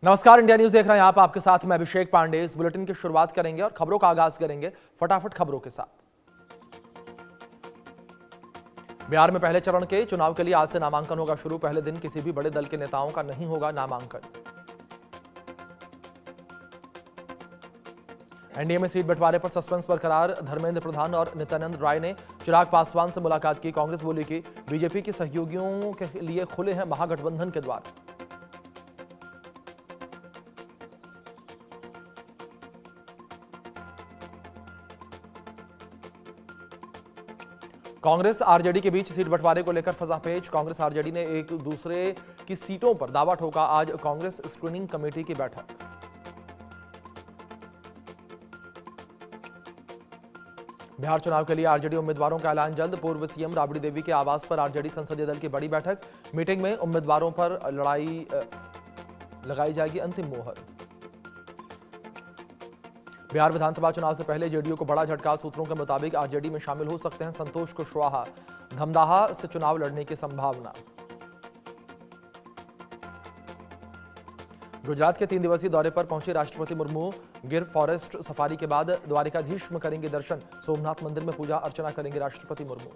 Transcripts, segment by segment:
नमस्कार, India news देख रहे हैं आप। आपके साथ मैं अभिषेक पांडे। इस बुलेटिन की शुरुआत करेंगे और खबरों का आगाज करेंगे फटाफट खबरों के साथ। बिहार में पहले चरण के चुनाव के लिए आज से नामांकन होगा शुरू। पहले दिन किसी भी बड़े दल के नेताओं का नहीं होगा नामांकन। एनडीए में सीट बंटवारे पर सस्पेंस बरकरार। धर्मेंद्र प्रधान और नित्यानंद राय ने चिराग पासवान से मुलाकात की। कांग्रेस बोली कि बीजेपी के सहयोगियों के लिए खुले हैं महागठबंधन के द्वार। कांग्रेस आरजेडी के बीच सीट बंटवारे को लेकर फंसापेच। कांग्रेस आरजेडी ने एक दूसरे की सीटों पर दावा ठोका। आज कांग्रेस स्क्रीनिंग कमेटी की बैठक। बिहार चुनाव के लिए आरजेडी उम्मीदवारों का ऐलान जल्द। पूर्व सीएम राबड़ी देवी के आवास पर आरजेडी संसदीय दल की बड़ी बैठक। मीटिंग में उम्मीदवारों पर लगाई जाएगी अंतिम मोहर। बिहार विधानसभा चुनाव से पहले जेडीयू को बड़ा झटका। सूत्रों के मुताबिक आरजेडी में शामिल हो सकते हैं संतोष कुशवाहा। धमदाहा से चुनाव लड़ने की संभावना। गुजरात के 3 दिवसीय दौरे पर पहुंचे राष्ट्रपति मुर्मू। गिर फॉरेस्ट सफारी के बाद द्वारिकाधीश में करेंगे दर्शन। सोमनाथ मंदिर में पूजा अर्चना करेंगे राष्ट्रपति मुर्मू।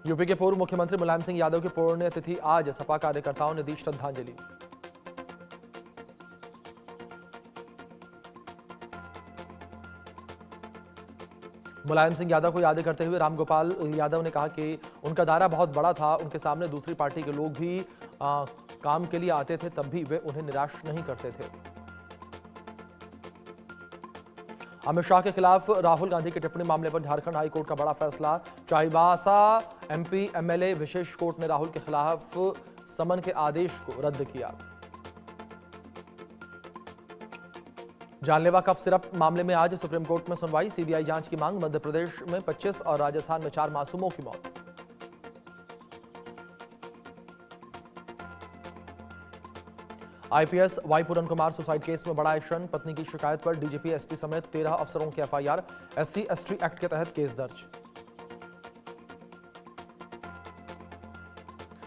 यूपी के पूर्व मुख्यमंत्री मुलायम सिंह यादव की पुण्यतिथि आज। सपा कार्यकर्ताओं ने दी श्रद्धांजलि। मुलायम सिंह यादव को याद करते हुए रामगोपाल यादव ने कहा कि उनका दायरा बहुत बड़ा था। उनके सामने दूसरी पार्टी के लोग भी काम के लिए आते थे, तब भी वे उन्हें निराश नहीं करते थे। अमित शाह के खिलाफ राहुल गांधी की टिप्पणी मामले पर झारखंड हाईकोर्ट का बड़ा फैसला। चाईबासा एमपी एमएलए विशेष कोर्ट ने राहुल के खिलाफ समन के आदेश को रद्द किया। जानलेवा कफ सिरप मामले में आज सुप्रीम कोर्ट में सुनवाई। सीबीआई जांच की मांग। मध्य प्रदेश में 25 और राजस्थान में 4 मासूमों की मौत। आईपीएस वाई पूरन कुमार सुसाइड केस में बड़ा एक्शन। पत्नी की शिकायत पर डीजीपी एसपी समेत 13 अफसरों की एफआईआर। एससी एसटी एक्ट के तहत केस दर्ज।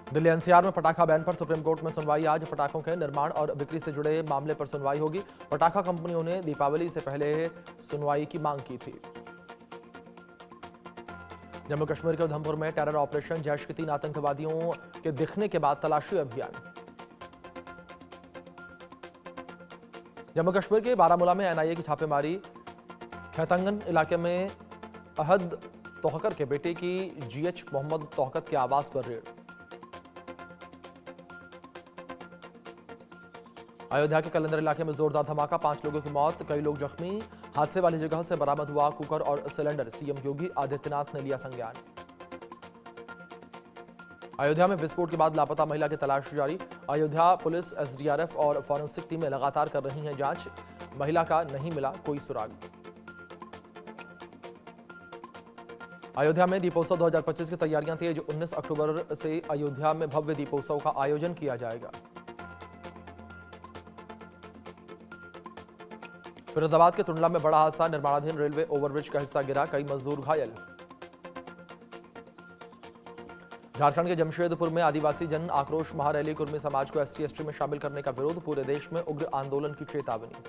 दिल्ली एनसीआर में पटाखा बैन पर सुप्रीम कोर्ट में सुनवाई आज। पटाखों के निर्माण और बिक्री से जुड़े मामले पर सुनवाई होगी। पटाखा कंपनियों ने दीपावली से पहले सुनवाई की मांग की थी। जम्मू कश्मीर के उधमपुर में टेरर ऑपरेशन। जैश के 3 आतंकवादियों के दिखने के बाद तलाशी अभियान। जम्मू कश्मीर के बारामूला में एनआईए की छापेमारी। खैतंगन इलाके में अहद तोहकर के बेटे की जीएच मोहम्मद तोहकत के आवास पर रेड। अयोध्या के कलंदर इलाके में जोरदार धमाका। 5 लोगों की मौत, कई लोग जख्मी। हादसे वाली जगह से बरामद हुआ कुकर और सिलेंडर। सीएम योगी आदित्यनाथ ने लिया संज्ञान। अयोध्या में विस्फोट के बाद लापता महिला की तलाश जारी। अयोध्या पुलिस, एसडीआरएफ और फॉरेंसिक टीमें लगातार कर रही हैं जांच। महिला का नहीं मिला कोई सुराग। अयोध्या में दीपोत्सव 2025 की तैयारियां तेज। 19 अक्टूबर से अयोध्या में भव्य दीपोत्सव का आयोजन किया जाएगा। फिरोजाबाद के टुंडला में बड़ा हादसा। निर्माणाधीन रेलवे ओवरब्रिज का हिस्सा गिरा, कई मजदूर घायल। झारखंड के जमशेदपुर में आदिवासी जन आक्रोश महारैली। कुर्मी समाज को एसटी एसटी में शामिल करने का विरोध। पूरे देश में उग्र आंदोलन की चेतावनी।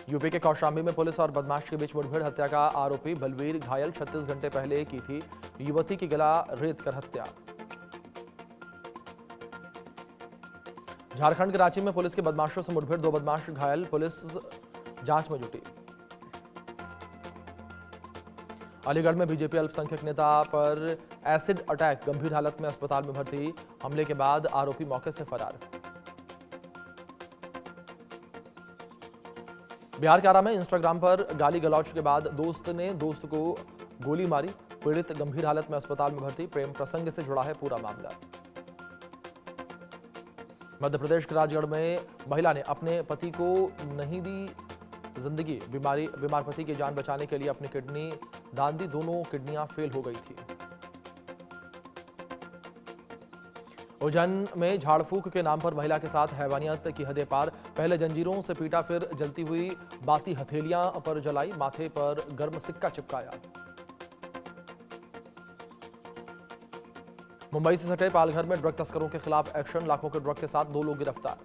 यूपी के कौशाम्बी में पुलिस और बदमाश के बीच मुठभेड़। हत्या का आरोपी बलवीर घायल। 36 घंटे पहले की थी युवती की गला रेत कर हत्या। झारखंड के रांची में पुलिस के बदमाशों से मुठभेड़। 2 बदमाश घायल, पुलिस जांच में जुटी। अलीगढ़ में बीजेपी अल्पसंख्यक नेता पर एसिड अटैक। गंभीर हालत में अस्पताल में भर्ती। हमले के बाद आरोपी मौके से फरार। बिहार के आरा में इंस्टाग्राम पर गाली गलौच के बाद दोस्त ने दोस्त को गोली मारी। पीड़ित गंभीर हालत में अस्पताल में भर्ती। प्रेम प्रसंग से जुड़ा है पूरा मामला। मध्य प्रदेश के राजगढ़ में महिला ने अपने पति को नहीं दी जिंदगी। बीमार पति की जान बचाने के लिए अपनी किडनी दान दी। दोनों किडनियां फेल हो गई थी। उज्जैन में झाड़ फूक के नाम पर महिला के साथ हैवानियत की हदें पार। पहले जंजीरों से पीटा, फिर जलती हुई बाती हथेलियां पर जलाई। माथे पर गर्म सिक्का चिपकाया। मुंबई से सटे पालघर में ड्रग तस्करों के खिलाफ एक्शन, लाखों के ड्रग के साथ 2 लोग गिरफ्तार।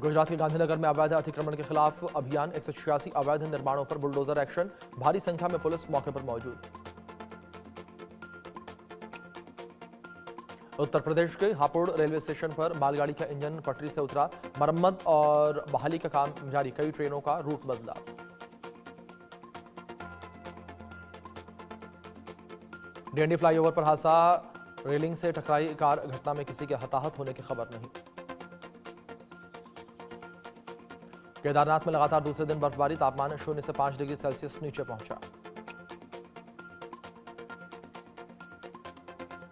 गुजरात के गांधीनगर में अवैध अतिक्रमण के खिलाफ अभियान, 186 अवैध निर्माणों पर बुलडोजर एक्शन, भारी संख्या में पुलिस मौके पर मौजूद। उत्तर प्रदेश के हापुड़ रेलवे स्टेशन पर मालगाड़ी का इंजन पटरी से उतरा, मरम्मत और बहाली का काम जारी, कई ट्रेनों का रूट बदला। डीएनडी फ्लाईओवर पर हादसा, रेलिंग से टकराई कार, घटना में किसी के हताहत होने की खबर नहीं। केदारनाथ में लगातार दूसरे दिन बर्फबारी, तापमान 0 से 5 डिग्री सेल्सियस नीचे पहुंचा।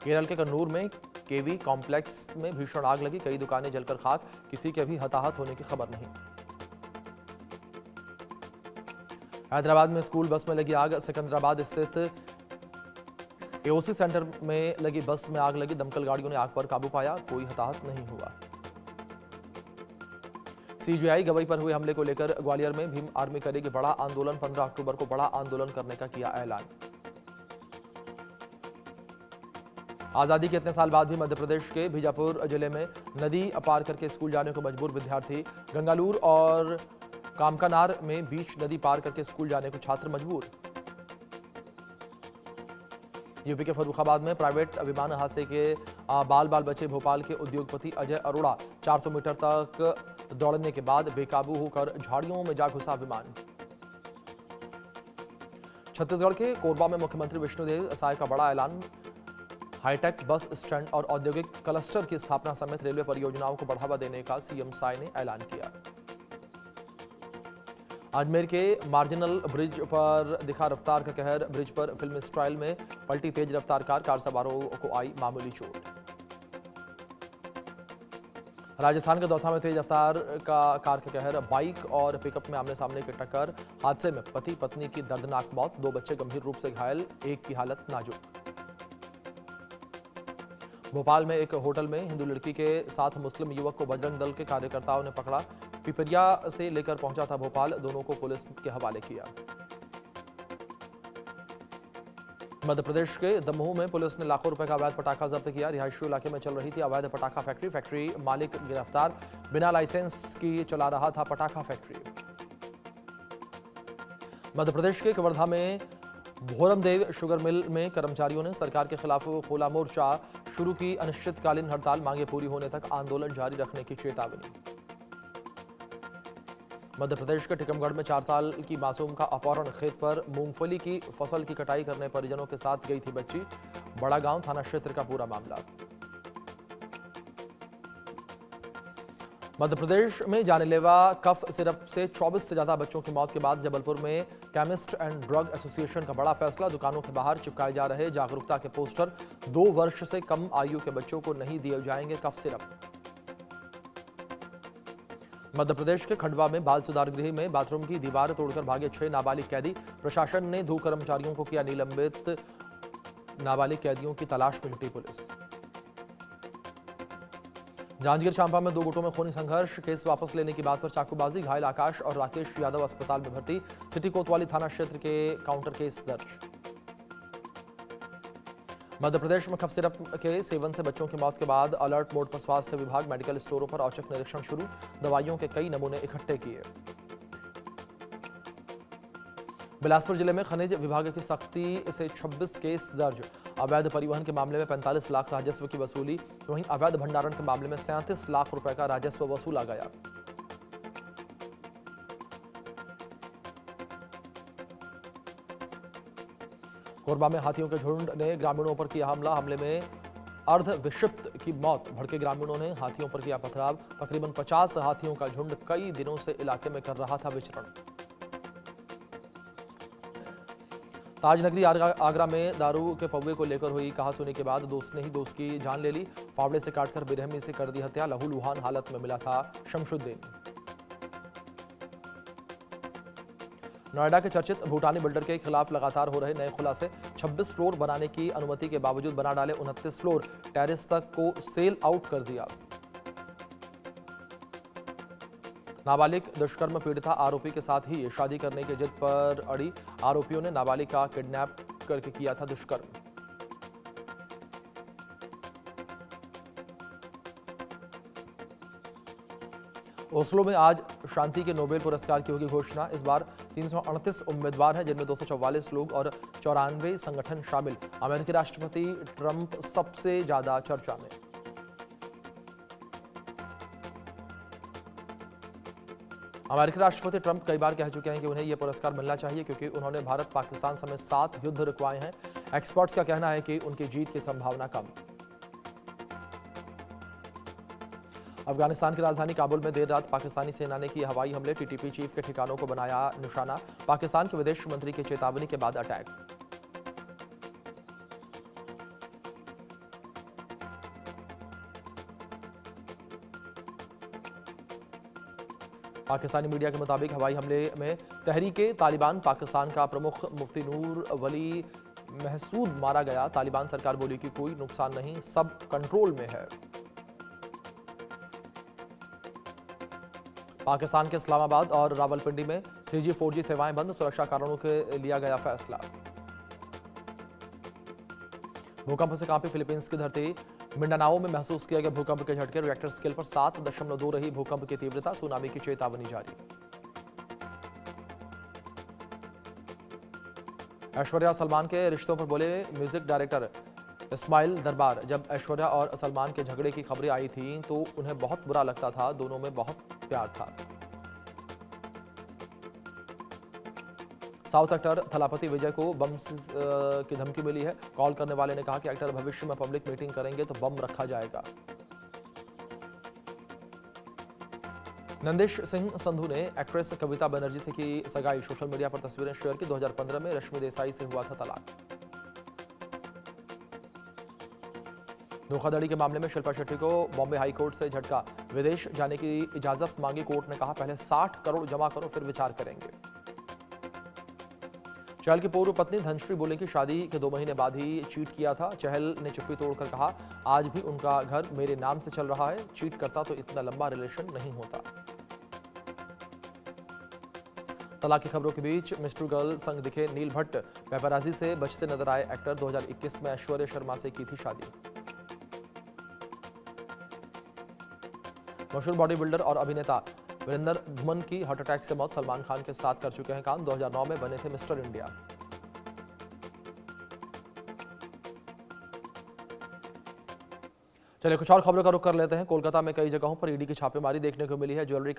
केरल के कन्नूर में केवी कॉम्प्लेक्स में भीषण आग लगी, कई दुकानें जलकर खाक, किसी के भी हताहत होने की खबर नहीं। हैदराबाद में स्कूल बस में लगी आग, सिकंदराबाद स्थित एओसी सेंटर में लगी बस में आग लगी, दमकल गाड़ियों ने आग पर काबू पाया, कोई हताहत नहीं हुआ। सीजीआई गवई पर हुए हमले को लेकर ग्वालियर में भीम आर्मी करेगी बड़ा आंदोलन, 15 अक्टूबर को बड़ा आंदोलन करने का किया ऐलान। आजादी के इतने साल बाद भी मध्य प्रदेश के बीजापुर जिले में नदी पार करके स्कूल जाने को मजबूर विद्यार्थी, गंगालूर और कामकानार में बीच नदी पार करके स्कूल जाने को छात्र मजबूर। यूपी के फर्रुखाबाद में प्राइवेट विमान हादसे के बाल बाल बचे भोपाल के उद्योगपति अजय अरोड़ा, 400 मीटर तक दौड़ने के बाद बेकाबू होकर झाड़ियों में जा घुसा विमान। छत्तीसगढ़ के कोरबा में मुख्यमंत्री विष्णुदेव साय का बड़ा ऐलान, हाईटेक बस स्टैंड और औद्योगिक क्लस्टर की स्थापना समेत रेलवे परियोजनाओं को बढ़ावा देने का सीएम साय ने ऐलान किया। अजमेर के मार्जिनल ब्रिज पर दिखा रफ्तार का कहर, ब्रिज पर फिल्मी स्टाइल में पलटी तेज रफ्तार कार सवारों को आई मामूली चोट। राजस्थान के दौसा में तेज रफ्तार का कार का कहर, बाइक और पिकअप में आमने सामने की टक्कर, हादसे में पति पत्नी की दर्दनाक मौत, 2 बच्चे गंभीर रूप से घायल, एक की हालत नाजुक। भोपाल में एक होटल में हिंदू लड़की के साथ मुस्लिम युवक को बजरंग दल के कार्यकर्ताओं ने पकड़ा, पिपरिया से लेकर पहुंचा था भोपाल, दोनों को पुलिस के हवाले किया। मध्य प्रदेश के दमोह में पुलिस ने लाखों रुपए का अवैध पटाखा जब्त किया, रिहायशी इलाके में चल रही थी अवैध पटाखा फैक्ट्री मालिक गिरफ्तार, बिना लाइसेंस की चला रहा था पटाखा फैक्ट्री। मध्य प्रदेश के कवर्धा में भोरमदेव शुगर मिल में कर्मचारियों ने सरकार के खिलाफ खोला मोर्चा, शुरू की अनिश्चितकालीन हड़ताल, मांगे पूरी होने तक आंदोलन जारी रखने की चेतावनी। मध्य प्रदेश के टीकमगढ़ में 4 साल की मासूम का अपहरण, खेत पर मूंगफली की फसल की कटाई करने परिजनों के साथ गई थी बच्ची, बड़ा गांव थाना क्षेत्र का पूरा मामला। मध्य प्रदेश में जानलेवा कफ सिरप से 24 से ज्यादा बच्चों की मौत के बाद जबलपुर में केमिस्ट एंड ड्रग एसोसिएशन का बड़ा फैसला, दुकानों के बाहर चिपकाए जा रहे जागरूकता के पोस्टर, 2 वर्ष से कम आयु के बच्चों को नहीं दिए जाएंगे कफ सिरप। मध्य प्रदेश के खंडवा में बाल सुधार गृह में बाथरूम की दीवार तोड़कर भागे 6 नाबालिग कैदी, प्रशासन ने 2 कर्मचारियों को किया निलंबित, नाबालिग कैदियों की तलाश में जुटी पुलिस। जांजगीर चांपा में 2 गुटों में खूनी संघर्ष, केस वापस लेने की बात पर चाकूबाजी, घायल आकाश और राकेश यादव अस्पताल में भर्ती, सिटी कोतवाली थाना क्षेत्र के काउंटर केस दर्ज। मध्य प्रदेश में कफ सिरप के सेवन से बच्चों की मौत के बाद अलर्ट मोड पर स्वास्थ्य विभाग, मेडिकल स्टोरों पर औचक निरीक्षण शुरू, दवाइयों के कई नमूने इकट्ठे किए। बिलासपुर जिले में खनिज विभाग की सख्ती से 26 केस दर्ज, अवैध परिवहन के मामले में 45 लाख राजस्व की वसूली, वहीं अवैध भंडारण के मामले में 37 लाख रुपए का राजस्व वसूला गया। कोरबा में हाथियों के झुंड ने ग्रामीणों पर किया हमला, हमले में अर्धविक्षिप्त की मौत, भड़के ग्रामीणों ने हाथियों पर किया पथराव, तकरीबन 50 हाथियों का झुंड कई दिनों से इलाके में कर रहा था विचरण। ताजनगरी आगरा में दारू के पौवे को लेकर हुई कहासुनी के बाद दोस्त ने ही दोस्त की जान ले ली, फावड़े से काटकर बेरहमी से कर दी हत्या, लहूलुहान हालत में मिला था शमशुद्दीन। नोएडा के चर्चित भूटानी बिल्डर के खिलाफ लगातार हो रहे नए खुलासे, 26 फ्लोर बनाने की अनुमति के बावजूद बना डाले 29 फ्लोर, टेरेस तक को सेल आउट कर दिया। नाबालिग दुष्कर्म पीड़िता आरोपी के साथ ही शादी करने की जिद पर अड़ी। आरोपियों ने नाबालिग का किडनैप करके किया था दुष्कर्म। ओस्लो में आज शांति के नोबेल पुरस्कार की होगी घोषणा। इस बार 338 उम्मीदवार हैं, जिनमें 244 लोग और 94 संगठन शामिल। अमेरिकी राष्ट्रपति ट्रंप सबसे ज्यादा चर्चा में। अमेरिकी राष्ट्रपति ट्रंप कई बार कह चुके हैं कि उन्हें यह पुरस्कार मिलना चाहिए क्योंकि उन्होंने भारत पाकिस्तान समेत 7 युद्ध रुकवाए हैं। एक्सपर्ट्स का कहना है कि उनकी जीत की संभावना कम। अफगानिस्तान की राजधानी काबुल में देर रात पाकिस्तानी सेना ने किए हवाई हमले। टीटीपी चीफ के ठिकानों को बनाया निशाना। पाकिस्तान के विदेश मंत्री की चेतावनी के बाद अटैक। पाकिस्तानी मीडिया के मुताबिक हवाई हमले में तहरीके तालिबान पाकिस्तान का प्रमुख मुफ्ती नूर वली महसूद मारा गया। तालिबान सरकार बोली कि कोई नुकसान नहीं, सब कंट्रोल में है। पाकिस्तान के इस्लामाबाद और रावलपिंडी में 3G 4G सेवाएं बंद। सुरक्षा कारणों के लिया गया फैसला। भूकंप से कांपी फिलीपींस की धरती। मिंडानाओ में महसूस किया गया भूकंप के झटके। रिएक्टर स्केल पर 7.2 रही भूकंप की तीव्रता। सुनामी की चेतावनी जारी। ऐश्वर्या सलमान के रिश्तों पर बोले म्यूजिक डायरेक्टर इस्माइल दरबार। जब ऐश्वर्या और सलमान के झगड़े की खबरें आई थीं तो उन्हें बहुत बुरा लगता था, दोनों में बहुत प्यार था। साउथ एक्टर थलापति विजय को बम की धमकी मिली है। कॉल करने वाले ने कहा कि एक्टर भविष्य में पब्लिक मीटिंग करेंगे तो बम रखा जाएगा। नंदिश सिंह संधू ने एक्ट्रेस कविता बनर्जी से की सगाई। सोशल मीडिया पर तस्वीरें शेयर की। 2015 में रश्मि देसाई से हुआ था तलाक। धोखाधड़ी के मामले में शिल्पा शेट्टी को बॉम्बे हाई कोर्ट से झटका। विदेश जाने की इजाजत मांगी। कोर्ट ने कहा पहले 60 करोड़ जमा करो फिर विचार करेंगे। चहल की पूर्व पत्नी धनश्री बोले कि शादी के 2 महीने बाद ही चीट किया था। चहल ने चुप्पी तोड़कर कहा आज भी उनका घर मेरे नाम से चल रहा है, चीट करता तो इतना लंबा रिलेशन नहीं होता। तलाक की खबरों के बीच मिस्टर गर्ल संग दिखे नील भट्ट। पेपराजी से बचते नजर आए एक्टर। 2021 में ऐश्वर्या शर्मा से की थी शादी। मशहूर बॉडी बिल्डर और अभिनेता वीरेंद्र धवन की हार्ट अटैक से मौत। सलमान खान के साथ कर चुके हैं काम। 2009 में बने थे मिस्टर इंडिया। चलिए कुछ और खबरों का रुख कर लेते हैं। कोलकाता में कई जगहों पर ईडी की छापेमारी देखने को मिली है। ज्वेलरी